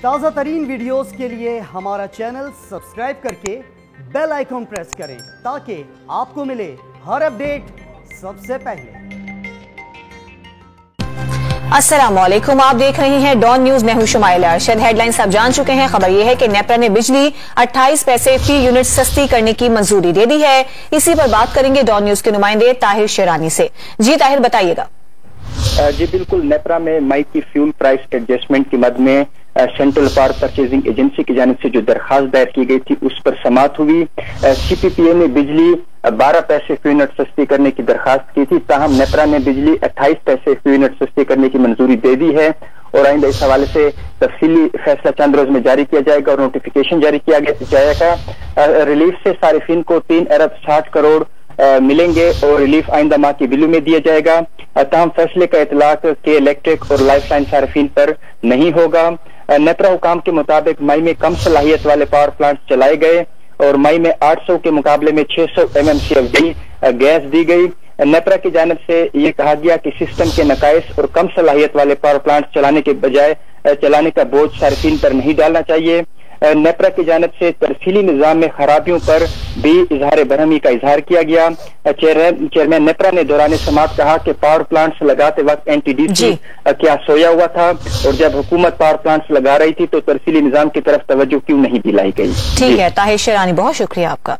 ताज़ा तरीन वीडियोस के लिए हमारा चैनल सब्सक्राइब करके बेल आइकॉन प्रेस करें ताकि आपको मिले हर अपडेट सबसे पहले। अस्सलामुअलैकुम, आप देख रहे हैं डॉन न्यूज। मैं हूं शुमाइल अरशद। हेडलाइंस आप जान चुके हैं। खबर यह है कि नेप्रा ने बिजली 28 पैसे फी यूनिट सस्ती करने की मंजूरी दे दी है। इसी पर बात करेंगे डॉन न्यूज के नुमाइंदे ताहिर शेरानी से। जी ताहिर, बताइएगा। जी बिल्कुल, नेप्रा में मई की फ्यूल प्राइस एडजस्टमेंट की मद में सेंट्रल पावर परचेजिंग एजेंसी की जानिब से जो दरखास्त दायर की गई थी उस पर समाअत हुई। CPPA ने बिजली 12 पैसे फी यूनिट सस्ती करने की दरखास्त की थी, ताहम नेप्रा ने बिजली 28 पैसे फी यूनिट सस्ती करने की मंजूरी दे दी है और आइंदा इस हवाले से तफसीली फैसला चंद रोज में जारी किया जाएगा और नोटिफिकेशन जारी किया जाएगा। रिलीफ से सारिफिन को 3 अरब 60 करोड़ मिलेंगे और रिलीफ आइंदा माह की बिलों में दिया जाएगा। तमाम फैसले का इतलाक के इलेक्ट्रिक और लाइफ लाइन सार्फिन पर नहीं होगा। नेप्रा हुकाम के मुताबिक मई में कम सलाहियत वाले पावर प्लांट चलाए गए और मई में 800 के मुकाबले में 600 MMCFD गैस दी गई। नेप्रा की जानिब से ये कहा गया कि सिस्टम के नकाइस और कम सलाहियत वाले पावर प्लांट चलाने के बजाय चलाने का बोझ सार्फिन पर नहीं डालना चाहिए। नेप्रा की जानिब से तरसीली निजाम में खराबियों पर भी इजहार बरहमी का इजहार किया गया। चेयरमैन नेप्रा ने दौरान समाअत कहा कि पावर प्लांट्स लगाते वक्त NTDC क्या सोया हुआ था और जब हुकूमत पावर प्लांट्स लगा रही थी तो तरसीली निजाम की तरफ तवज्जो क्यों नहीं दिलाई गई। ठीक है ताहिर शेरानी, बहुत शुक्रिया आपका।